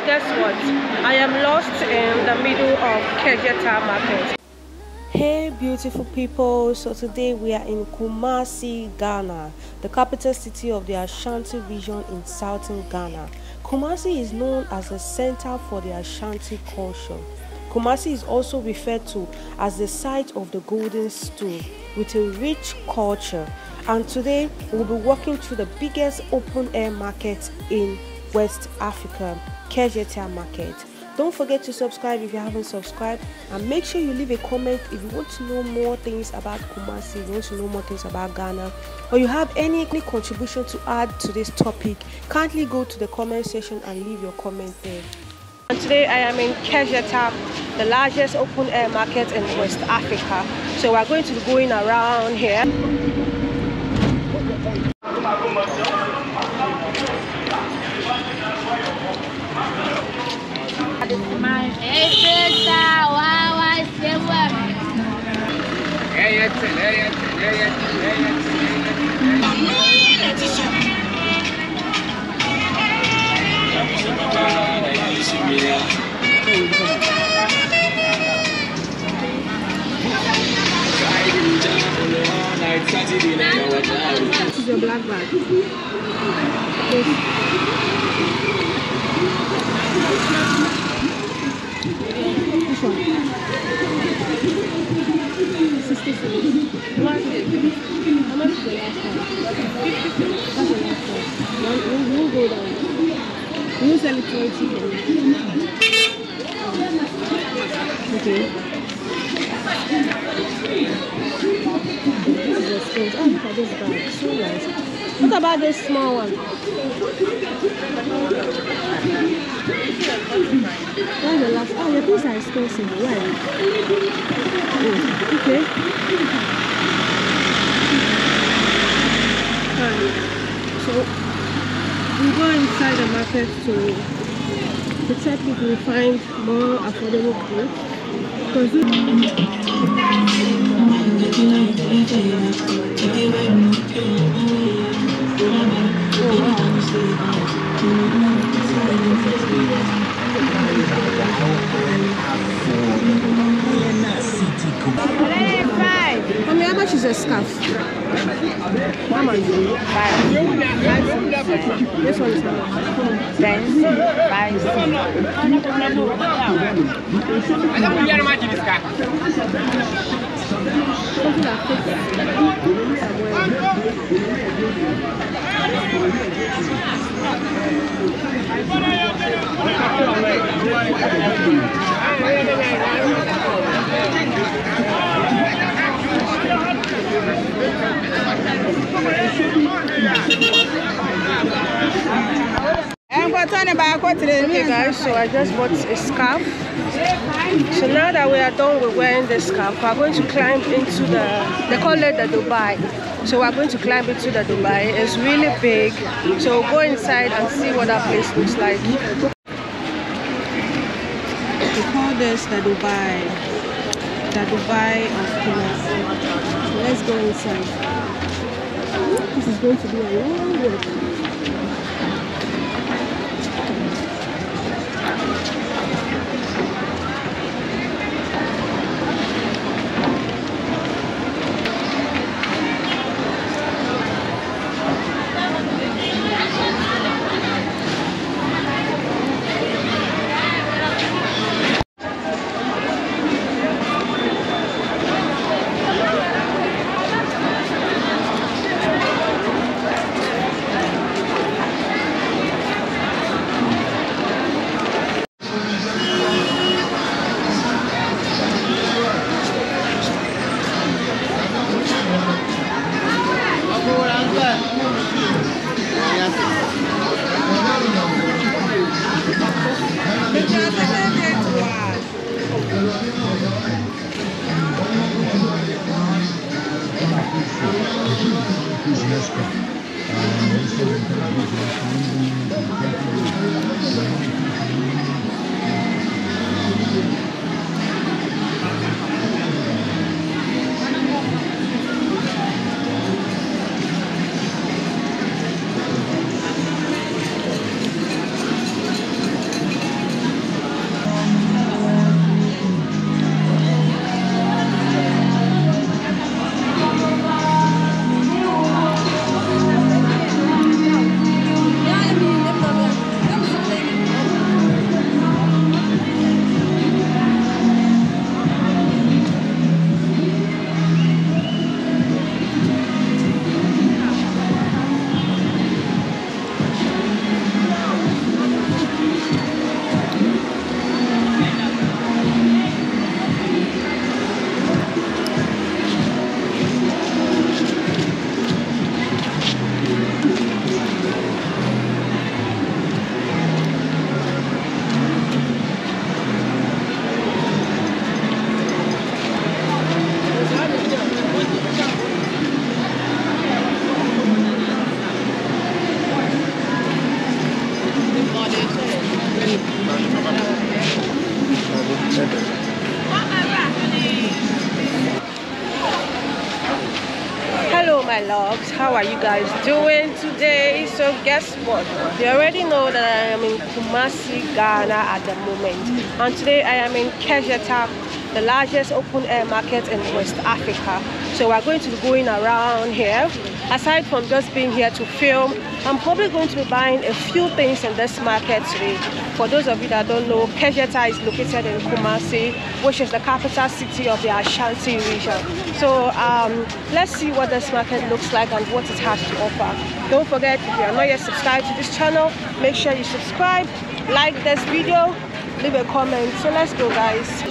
guess what? I am lost in the middle of Kejetia market. Hey beautiful people, so today we are in Kumasi, Ghana, the capital city of the Ashanti region in southern Ghana. Kumasi is known as a center for the Ashanti culture. Kumasi is also referred to as the site of the golden stool with a rich culture. And today we'll be walking through the biggest open air market in West Africa, Kejetia market. Don't forget to subscribe if you haven't subscribed, and make sure you leave a comment if you want to know more things about Kumasi, if you want to know more things about Ghana, or you have any contribution to add to this topic. Kindly go to the comment section and leave your comment there. And today I am in Kejetia, the largest open air market in West Africa. So we're going to be going around here. This is your black bag. This one. 66. How much is the last one? That's the last one. We'll go down. We'll sell it 20. Okay. Oh, look at this bag. So nice. What about this small one? That's the last. Oh, your things are expensive. Why? Oh, okay. Alright. So we go inside the market to check if we find more affordable food. Because how much is a scarf? How much? 5. This one is how much? 10. 5. Okay guys, so I just bought a scarf. So now that we are done with wearing the scarf, we are going to climb into they call it the Dubai. So we are going to climb into the Dubai. It's really big. So we'll go inside and see what that place looks like. We call this the Dubai. The Dubai of Kumasi. So let's go inside. This is going to be a long walk. Hello my loves, how are you guys doing today? So guess what, you already know that I am in Kumasi, Ghana at the moment, and today I am in Kejetia, the largest open air market in West Africa. So we're going to be going around here. Aside from just being here to film, I'm probably going to be buying a few things in this market today. For those of you that don't know, Kejetia is located in Kumasi, which is the capital city of the Ashanti region. So let's see what this market looks like and what it has to offer. Don't forget, if you are not yet subscribed to this channel, make sure you subscribe, like this video, leave a comment. So let's go guys.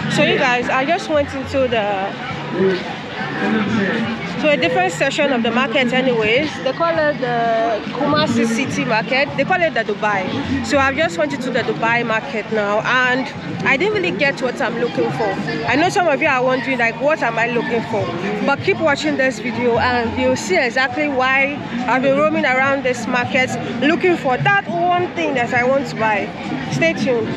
So you guys, I just went into a different section of the market anyways. They call it the Kumasi City Market. They call it the Dubai. So I've just went into the Dubai market now, and I didn't really get what I'm looking for. I know some of you are wondering like, what am I looking for? But keep watching this video and you'll see exactly why I've been roaming around this market looking for that one thing that I want to buy. Stay tuned.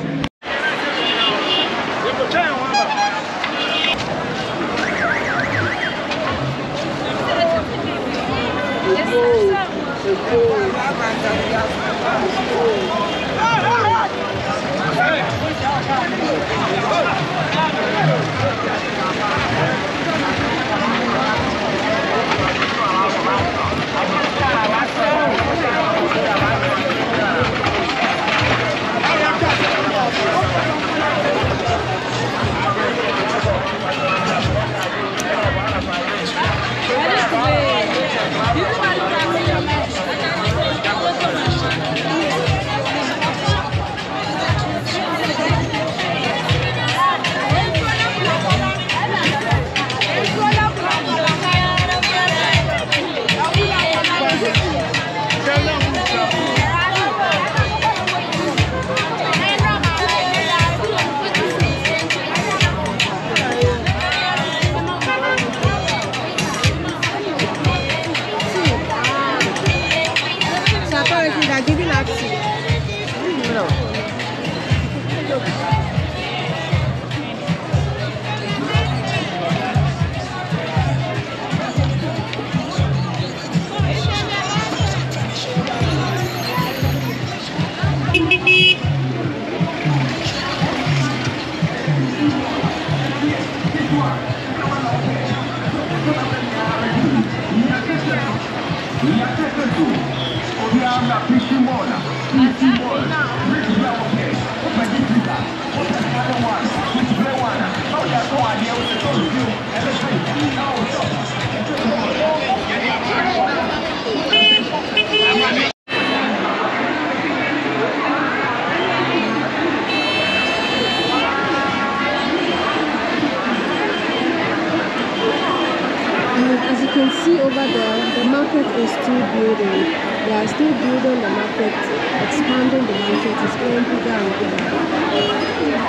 As you can see over there, the market is still building. They are still building the market, expanding the market. It's going bigger and bigger.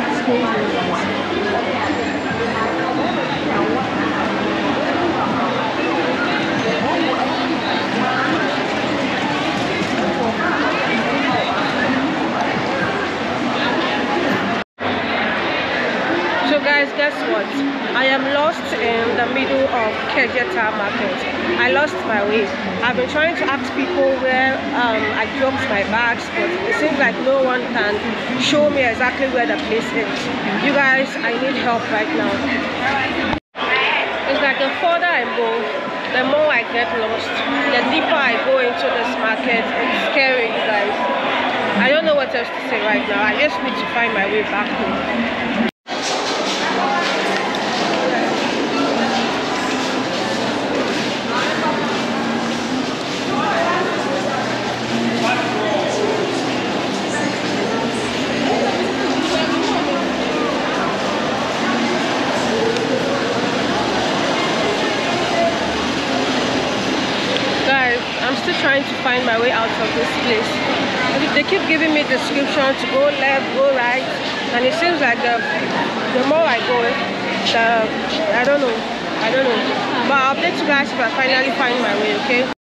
It's crazy. Guys, guess what? I am lost in the middle of Kejetia market. I lost my way. I've been trying to ask people where I dropped my bags, but it seems like no one can show me exactly where the place is. You guys, I need help right now. It's like the further I move, the more I get lost. The deeper I go into this market. It's scary, you guys. I don't know what else to say right now. I just need to find my way back home. I'm still trying to find my way out of this place. They keep giving me description to go left, go right, and it seems like the more I go, I don't know. But I'll update you guys if I finally find my way, okay?